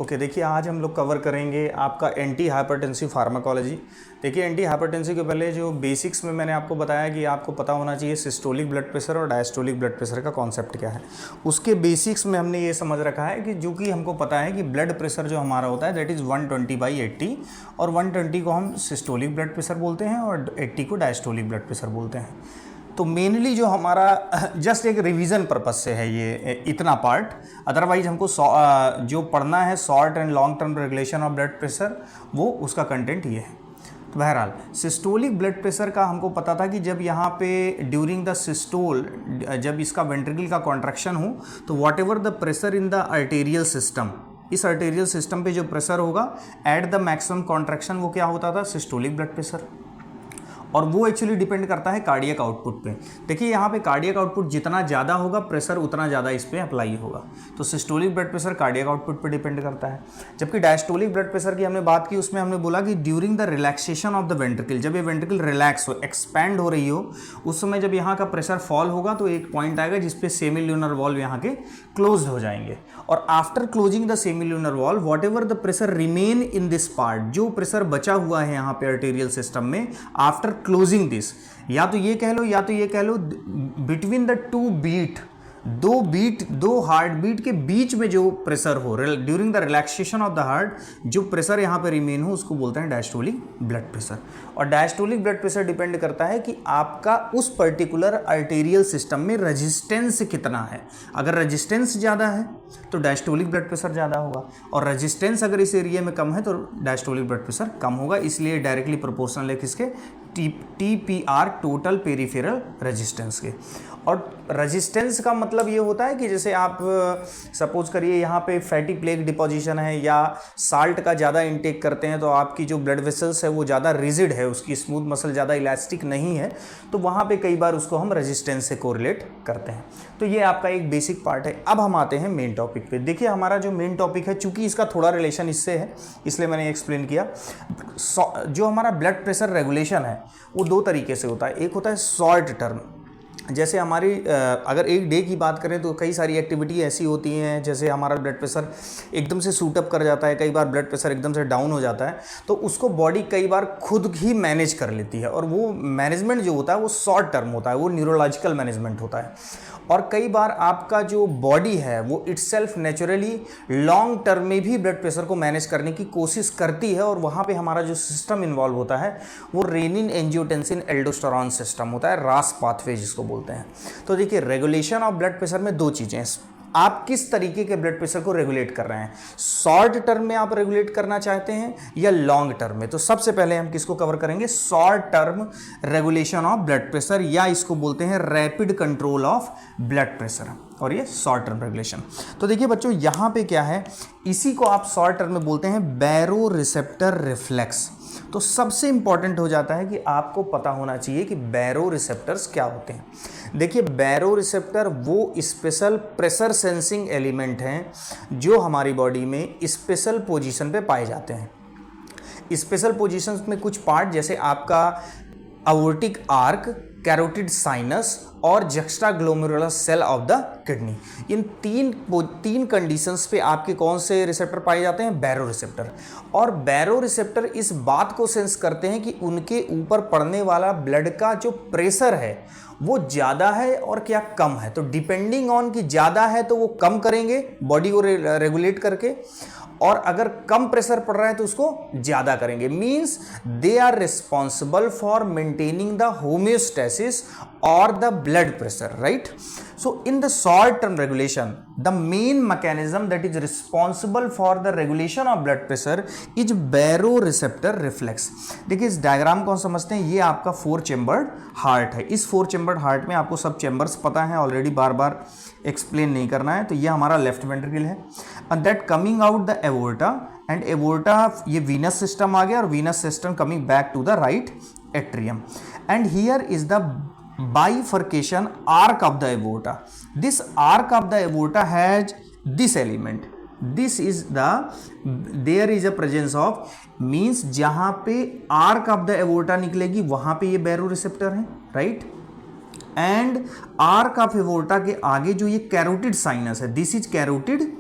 Okay देखिए, आज हम लोग कवर करेंगे आपका एंटी हाइपरटेंसिव फार्माकोलॉजी। देखिए, एंटी हाइपरटेंसिव के पहले जो बेसिक्स में मैंने आपको बताया कि आपको पता होना चाहिए सिस्टोलिक ब्लड प्रेशर और डायस्टोलिक ब्लड प्रेशर का कॉन्सेप्ट क्या है। उसके बेसिक्स में हमने ये समझ रखा है कि जो कि हमको पता है कि ब्लड प्रेशर जो हमारा होता है दैट इज़ 120/80 और 120 को हम सिस्टोलिक ब्लड प्रेशर बोलते हैं और 80 को डायस्टोलिक ब्लड प्रेशर बोलते हैं। तो मेनली जो हमारा जस्ट एक रिवीजन पर्पज से है ये इतना पार्ट, अदरवाइज हमको जो पढ़ना है short and long term regulation of blood pressure, वो उसका कंटेंट ये है। तो बहरहाल सिस्टोलिक ब्लड प्रेशर का हमको पता था कि जब यहाँ पे ड्यूरिंग द सिस्टोल, जब इसका वेंट्रिकल का कॉन्ट्रैक्शन हो तो what ever the pressure in the arterial system, इस आर्टेरियल सिस्टम पे जो प्रेशर होगा एट द मैक्सिमम कॉन्ट्रैक्शन, वो क्या होता था, सिस्टोलिक ब्लड प्रेशर। और वो एक्चुअली डिपेंड करता है कार्डियक आउटपुट पे। देखिए यहाँ पे कार्डियक आउटपुट जितना ज़्यादा होगा प्रेशर उतना ज़्यादा इस पे अप्लाई होगा। तो systolic blood pressure cardiac output पे डिपेंड करता है। जबकि डायस्टोलिक ब्लड प्रेशर की हमने बात की, उसमें हमने बोला कि during the relaxation of the ventricle, जब ये वेंट्रिकल रिलैक्स हो, एक्सपैंड हो रही हो, उस समय जब यहाँ का प्रेशर फॉल होगा तो एक पॉइंट आएगा जिसपे सेमिल्यूनर वॉल्व यहाँ के क्लोज हो जाएंगे। और after closing the semilunar valve what ever the pressure remain in this part, जो प्रेशर बचा हुआ है यहाँ पे आर्टेरियल सिस्टम में आफ्टर क्लोजिंग दिस, या तो ये कह लो या तो ये कह लो, बिटवीन द टू बीट, दो हार्ट बीट के बीच में जो प्रेशर हो during the relaxation of the heart, जो प्रेशर यहाँ पे रिमेन हो उसको बोलते हैं डायस्टोलिक ब्लड प्रेशर। और डायस्टोलिक ब्लड प्रेशर डिपेंड करता है कि आपका उस पर्टिकुलर आर्टेरियल सिस्टम में रेजिस्टेंस कितना है। अगर रेजिस्टेंस ज़्यादा है तो डायस्टोलिक ब्लड प्रेशर ज़्यादा होगा, और रेजिस्टेंस अगर इस एरिया में कम है तो डायस्टोलिक ब्लड प्रेशर कम होगा। इसलिए डायरेक्टली प्रोपोर्शनल है किसके, TPR, टोटल पेरिफेरल रेजिस्टेंस के। और रेजिस्टेंस का मतलब ये होता है कि जैसे आप सपोज करिए यहाँ पे फैटी प्लेक डिपोजिशन है या साल्ट का ज़्यादा इंटेक करते हैं तो आपकी जो ब्लड वेसल्स है वो ज़्यादा रिजिड है, उसकी स्मूथ मसल ज़्यादा इलास्टिक नहीं है, तो वहाँ पे कई बार उसको हम रेजिस्टेंस से कोरिलेट करते हैं। तो ये आपका एक बेसिक पार्ट है। अब हम आते हैं मेन टॉपिक पे। देखिए हमारा जो मेन टॉपिक है, चूंकि इसका थोड़ा रिलेशन इससे है इसलिए मैंने एक्सप्लेन किया। जो हमारा ब्लड प्रेशर रेगुलेशन है वो दो तरीके से होता है। एक होता है शॉर्ट टर्म, जैसे हमारी अगर एक डे की बात करें तो कई सारी एक्टिविटी ऐसी होती हैं, जैसे हमारा ब्लड प्रेशर एकदम से सूट अप कर जाता है, कई बार ब्लड प्रेशर एकदम से डाउन हो जाता है, तो उसको बॉडी कई बार खुद ही मैनेज कर लेती है। और वो मैनेजमेंट जो होता है वो शॉर्ट टर्म होता है, वो न्यूरोलॉजिकल मैनेजमेंट होता है। और कई बार आपका जो बॉडी है वो इटसेल्फ नेचुरली लॉन्ग टर्म में भी ब्लड प्रेशर को मैनेज करने की कोशिश करती है, और वहाँ पे हमारा जो सिस्टम इन्वॉल्व होता है वो रेनिन एंजियोटेंसिन एल्डोस्टेरोन सिस्टम होता है, रास पाथवे जिसको बोलते हैं। तो देखिए रेगुलेशन ऑफ ब्लड प्रेशर में दो चीज़ें हैं, आप किस तरीके के ब्लड प्रेशर को रेगुलेट कर रहे हैं, शॉर्ट टर्म में आप रेगुलेट करना चाहते हैं या लॉन्ग टर्म में। तो सबसे पहले हम किसको कवर करेंगे, short term regulation of blood pressure, या इसको बोलते हैं rapid control of blood pressure, और ये शॉर्ट टर्म रेगुलेशन। तो देखिए बच्चों यहाँ पे क्या है, इसी को आप शॉर्ट टर्म में बोलते हैं बैरो रिसेप्टर रिफ्लेक्स। तो सबसे इंपॉर्टेंट हो जाता है कि आपको पता होना चाहिए कि बैरो रिसेप्टर्स क्या होते हैं। देखिए बैरो रिसेप्टर वो स्पेशल प्रेशर सेंसिंग एलिमेंट हैं जो हमारी बॉडी में स्पेशल पोजीशन पे पाए जाते हैं। स्पेशल पोजीशंस में कुछ पार्ट, जैसे आपका अओर्टिक आर्क, कैरोटिड साइनस और juxtaglomerular cell of the kidney, इन तीन कंडीशंस पे आपके कौन से रिसेप्टर पाए जाते हैं, बैरो रिसेप्टर। और बैरो रिसेप्टर इस बात को सेंस करते हैं कि उनके ऊपर पड़ने वाला ब्लड का जो प्रेशर है वो ज़्यादा है और क्या कम है। तो डिपेंडिंग ऑन कि ज़्यादा है तो वो कम करेंगे बॉडी को रेगुलेट करके, और अगर कम प्रेशर पड़ रहा है तो उसको ज़्यादा करेंगे। Means they are responsible for maintaining the homeostasis और the blood pressure, right. So in the short term regulation the main mechanism that is responsible for the regulation of blood pressure is baroreceptor reflex. देखिए इस diagram को हम समझते हैं, ये आपका 4 chambered heart है। इस 4 चेम्बर्ड हार्ट में आपको सब चेम्बर्स पता है ऑलरेडी, बार बार एक्सप्लेन नहीं करना है। तो ये हमारा लेफ्ट वेंट्रिकल है, and that coming out the aorta, and aorta ये वीनस सिस्टम आ गया, और venous system coming back to the right atrium, and here is the bifurcation arc of the aorta. This arc of the aorta has this element. This is there is a presence of, means जहाँ पे arc of the aorta निकलेगी वहाँ पे ये बैरो receptor है, right. And arc of aorta के आगे जो ये कैरोटिड साइनस है, दिस इज कैरोटिड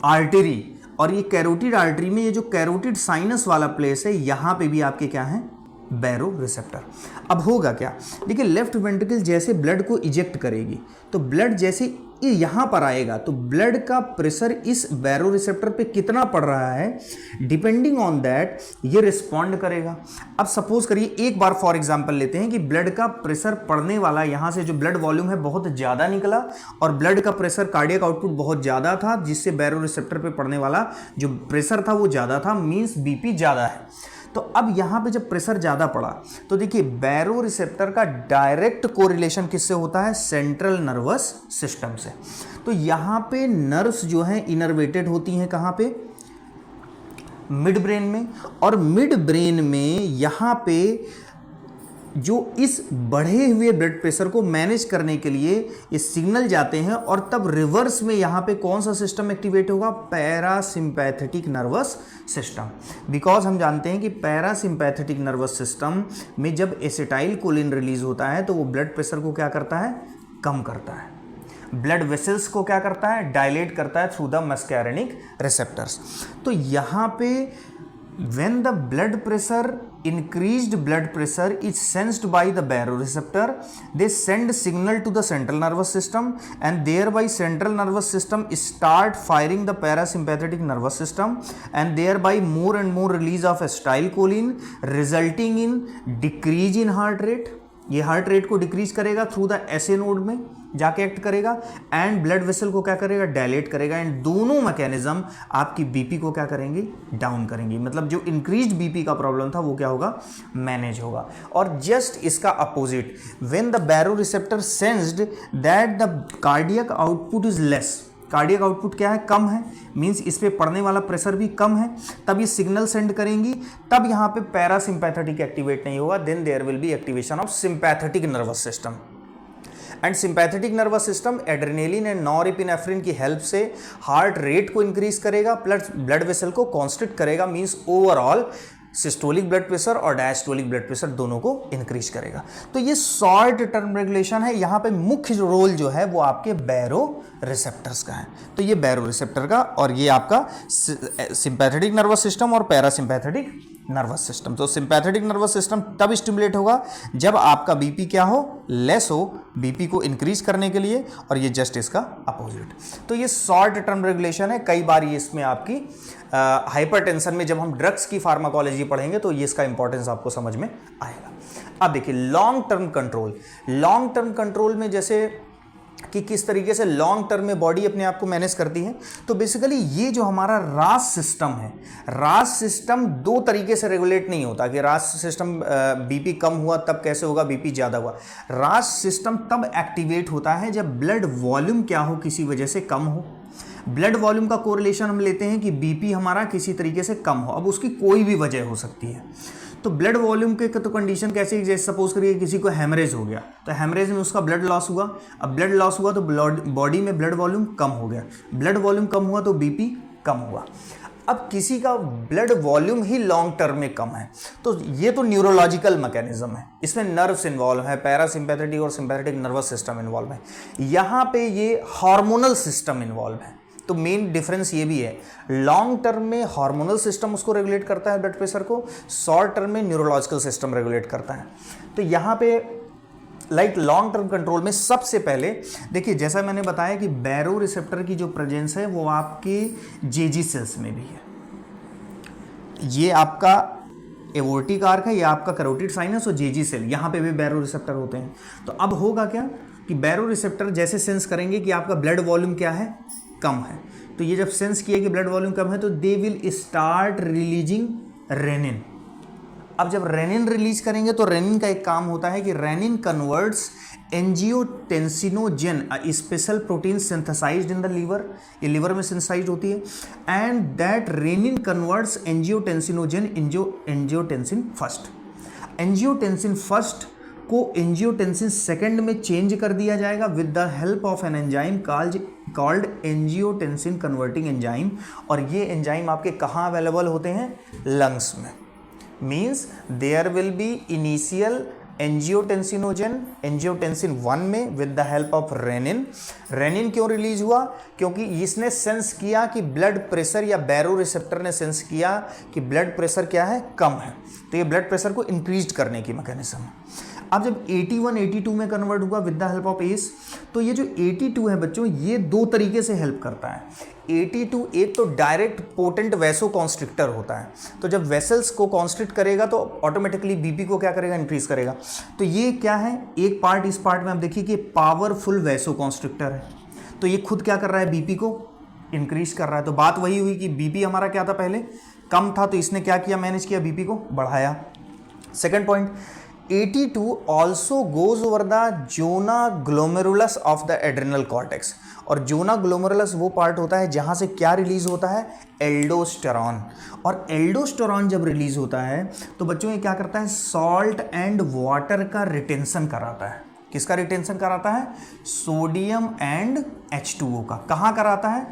आर्टरी, और ये कैरोटिड आर्टरी में ये जो कैरोटिड साइनस वाला प्लेस है, यहाँ पे भी आपके क्या है, बैरो रिसेप्टर। अब होगा क्या, देखिए लेफ्ट वेंट्रिकल जैसे ब्लड को इजेक्ट करेगी तो ब्लड जैसे ये यहाँ पर आएगा तो ब्लड का प्रेशर इस बैरो रिसेप्टर पे कितना पड़ रहा है, डिपेंडिंग ऑन दैट ये रिस्पॉन्ड करेगा। अब सपोज करिए एक बार फॉर एग्जांपल लेते हैं कि ब्लड का प्रेशर पड़ने वाला, यहाँ से जो ब्लड वॉल्यूम है बहुत ज़्यादा निकला और ब्लड का प्रेशर कार्डियक आउटपुट बहुत ज़्यादा था, जिससे बैरो रिसेप्टर पे पड़ने वाला जो प्रेशर था वो ज़्यादा था, मीन्स बीपी ज़्यादा है। तो अब यहाँ पे जब प्रेशर ज़्यादा पड़ा तो देखिए बैरो रिसेप्टर का डायरेक्ट कोरिलेशन किससे होता है, सेंट्रल नर्वस सिस्टम से। तो यहाँ पे नर्व्स जो हैं इनर्वेटेड होती हैं कहाँ पे, मिड ब्रेन में, और मिड ब्रेन में यहाँ पे जो इस बढ़े हुए ब्लड प्रेशर को मैनेज करने के लिए ये सिग्नल जाते हैं और तब रिवर्स में यहाँ पे कौन सा सिस्टम एक्टिवेट होगा, पैरासिम्पैथेटिक नर्वस सिस्टम। बिकॉज हम जानते हैं कि पैरासिम्पैथेटिक नर्वस सिस्टम में जब एसिटाइल कोलिन रिलीज होता है तो वो ब्लड प्रेशर को क्या करता है, कम करता है। ब्लड वेसल्स को क्या करता है, डायलेट करता है थ्रू द मस्कैरेनिक रिसेप्टर्स। तो यहाँ पे when the blood pressure, increased blood pressure is sensed by the baroreceptor, they send signal to the central nervous system and thereby central nervous system start firing the parasympathetic nervous system and thereby more and more release of acetylcholine resulting in decrease in heart rate। ये heart rate को decrease करेगा through the SA node में जाके act करेगा and blood vessel को क्या करेगा, dilate करेगा, एंड दोनों मैकेनिज्म आपकी बीपी को क्या करेंगे, डाउन करेंगे। मतलब जो इंक्रीज्ड बीपी का प्रॉब्लम था वो क्या होगा, मैनेज होगा। और जस्ट इसका opposite, when the baroreceptor sensed that the cardiac output is less, cardiac output क्या है, कम है, मींस इस पे पड़ने वाला प्रेशर भी कम है, तब ये सिग्नल सेंड करेंगी, तब यहाँ पे पैरासिम्पैथेटिक एक्टिवेट नहीं होगा, then there will be activation of sympathetic nervous system. And sympathetic nervous system adrenaline and norepinephrine की हेल्प से हार्ट रेट को इंक्रीज करेगा प्लस ब्लड वेसल को कॉन्स्ट्रिक्ट करेगा, means overall systolic blood pressure और diastolic blood pressure दोनों को increase करेगा। तो ये शॉर्ट टर्म रेगुलेशन है। यहाँ पे मुख्य रोल जो है वो आपके बैरो रिसेप्टर्स का है। तो ये बैरो रिसेप्टर का और ये आपका सिंपैथेटिक नर्वस सिस्टम और पैरासिम्पैथेटिक नर्वस सिस्टम। तो सिंपैथेटिक नर्वस सिस्टम तब स्टिमुलेट होगा जब आपका बीपी क्या हो, लेस हो, बीपी को इंक्रीज करने के लिए, और ये जस्ट इसका अपोजिट। तो ये शॉर्ट टर्म रेगुलेशन है। कई बार ये इसमें आपकी हाइपरटेंशन में जब हम ड्रग्स की फार्माकोलॉजी पढ़ेंगे तो ये इसका इंपॉर्टेंस आपको समझ में आएगा। अब देखिए long term control. Long term control में जैसे कि किस तरीके से लॉन्ग टर्म में बॉडी अपने आप को मैनेज करती है, तो बेसिकली ये जो हमारा रास सिस्टम है, रास सिस्टम दो तरीके से रेगुलेट नहीं होता कि रास सिस्टम बीपी कम हुआ तब कैसे होगा, बीपी ज़्यादा हुआ। रास सिस्टम तब एक्टिवेट होता है जब ब्लड वॉल्यूम क्या हो, किसी वजह से कम हो। ब्लड वॉल्यूम का कोरिलेशन हम लेते हैं कि बीपी हमारा किसी तरीके से कम हो, अब उसकी कोई भी वजह हो सकती है। तो ब्लड वॉल्यूम के तो कंडीशन कैसे, जैसे सपोज करिए किसी को हेमरेज हो गया तो हेमरेज में उसका ब्लड लॉस हुआ, अब ब्लड लॉस हुआ तो बॉडी में ब्लड वॉल्यूम कम हो गया, ब्लड वॉल्यूम कम हुआ तो बीपी कम हुआ। अब किसी का ब्लड वॉल्यूम ही लॉन्ग टर्म में कम है तो ये तो न्यूरोलॉजिकल मैकेनिज्म है, इसमें नर्व्स इन्वॉल्व है, पैरासिम्पैथेटिक और सिंपैथेटिक नर्वस सिस्टम इन्वॉल्व है। यहाँ पे ये हार्मोनल सिस्टम इन्वॉल्व है। तो मेन डिफरेंस ये भी है, लॉन्ग टर्म में हार्मोनल सिस्टम उसको रेगुलेट करता है ब्लड प्रेशर को, शॉर्ट टर्म में न्यूरोलॉजिकल सिस्टम रेगुलेट करता है। तो यहाँ पे लाइक लॉन्ग टर्म कंट्रोल में सबसे पहले देखिए, जैसा मैंने बताया कि बैरो रिसेप्टर की जो प्रेजेंस है वो आपके जेजी सेल्स में भी है। ये आपका एओर्टिक आर्क है, ये आपका कैरोटिड साइनस और जेजी सेल, यहाँ पे भी बैरो रिसेप्टर होते हैं। तो अब होगा क्या कि बैरो रिसेप्टर जैसे सेंस करेंगे कि आपका ब्लड वॉल्यूम क्या है, कम है, तो ये जब सेंस किया कि ब्लड वॉल्यूम कम है तो they will start releasing renin. अब जब रेनिन रिलीज करेंगे तो रेनिन का एक काम होता है कि renin converts angiotensinogen, special protein synthesized in the liver, ये लीवर में सिंथेसाइज्ड होती है, and that renin converts angiotensinogen angiotensin first. Angiotensin first को एंजियोटेंसिन सेकंड में चेंज कर दिया जाएगा with the help of an enzyme called angiotensin converting enzyme. और ये एंजाइम आपके कहाँ अवेलेबल होते हैं, लंग्स में। Means there will be initial angiotensinogen angiotensin 1 में with the help of renin. Renin क्यों रिलीज हुआ? क्योंकि इसने सेंस किया कि ब्लड प्रेशर, या बैरो रिसेप्टर ने सेंस किया कि ब्लड प्रेशर क्या है, कम है, तो ये ब्लड प्रेशर को इंक्रीज करने की मैकेनिज्म है। अब जब 81 82 में कन्वर्ट हुआ with the help of S, तो ये जो 82 है बच्चों, ये दो तरीके से हेल्प करता है। 82 एक तो डायरेक्ट पोटेंट वैसो कॉन्स्ट्रिक्टर होता है, तो जब वेसल्स को कॉन्स्ट्रिक्ट करेगा तो ऑटोमेटिकली बीपी को क्या करेगा, इंक्रीज करेगा। तो ये क्या है, एक पार्ट, इस पार्ट में आप देखिए कि पावरफुल वैसो कॉन्स्ट्रिक्टर है, तो ये खुद क्या कर रहा है, बीपी को इंक्रीज कर रहा है। तो बात वही हुई कि बीपी हमारा क्या था, पहले कम था, तो इसने क्या किया, मैनेज किया, बीपी को बढ़ाया। Second point, 82 also goes over the zona glomerulus of the adrenal cortex, और जोना ग्लोमेरुलस वो पार्ट होता है जहाँ से क्या रिलीज होता है, एल्डोस्टेरॉन। और एल्डोस्टेरॉन जब रिलीज होता है तो बच्चों ये क्या करता है, सॉल्ट एंड वाटर का रिटेंशन कराता है। किसका रिटेंशन कराता है, सोडियम एंड H2O का। कहाँ कराता है,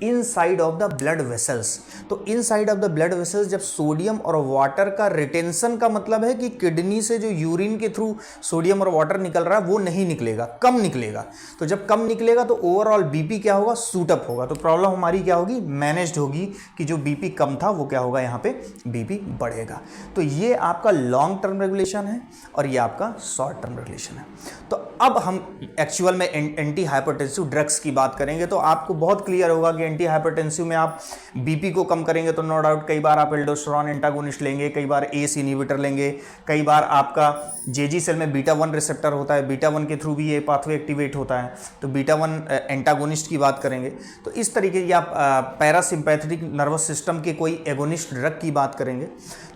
inside of the blood vessels. तो inside of the blood vessels जब सोडियम और वाटर का रिटेंशन का मतलब है कि किडनी से जो यूरिन के थ्रू सोडियम और वाटर निकल रहा है वो नहीं निकलेगा, कम निकलेगा। तो जब कम निकलेगा तो ओवरऑल बीपी क्या होगा, सूटअप होगा। तो प्रॉब्लम हमारी क्या होगी, मैनेज्ड होगी, कि जो बीपी कम था वो क्या होगा, यहाँ पे बीपी बढ़ेगा। तो ये आपका लॉन्ग टर्म रेगुलेशन है और ये आपका शॉर्ट टर्म रेगुलेशन है। तो अब हम एक्चुअल में एंटी हाइपरटेंसिव ड्रग्स की बात करेंगे, तो आपको बहुत क्लियर होगा कि एंटी हाइपरटेंसिव में आप बीपी को कम करेंगे तो नो डाउट कई बार आप एल्डोस्टेरॉन एंटागोनिस्ट लेंगे, कई बार एस इनहिबिटर लेंगे, कई बार आपका जेजी सेल में बीटा 1 रिसेप्टर होता है, बीटा 1 के थ्रू भी ये पाथवे एक्टिवेट होता है, तो बीटा 1 एंटागोनिस्ट की बात करेंगे। तो इस तरीके की आप पैरासिम्पैथेटिक नर्वस सिस्टम के कोई एगोनिस्ट ड्रग की बात करेंगे।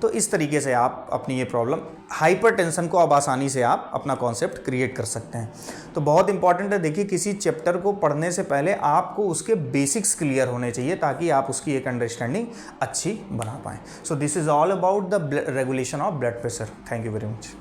तो इस तरीके से आप अपनी ये प्रॉब्लम हाइपरटेंशन को अब आसानी से आप अपना कॉन्सेप्ट क्रिएट कर सकते हैं। तो बहुत इंपॉर्टेंट है, देखिए किसी चैप्टर को पढ़ने से पहले आपको उसके बेसिक्स क्लियर होने चाहिए ताकि आप उसकी एक अंडरस्टैंडिंग अच्छी बना पाएँ। So this is all about the regulation of blood pressure. Thank you very much.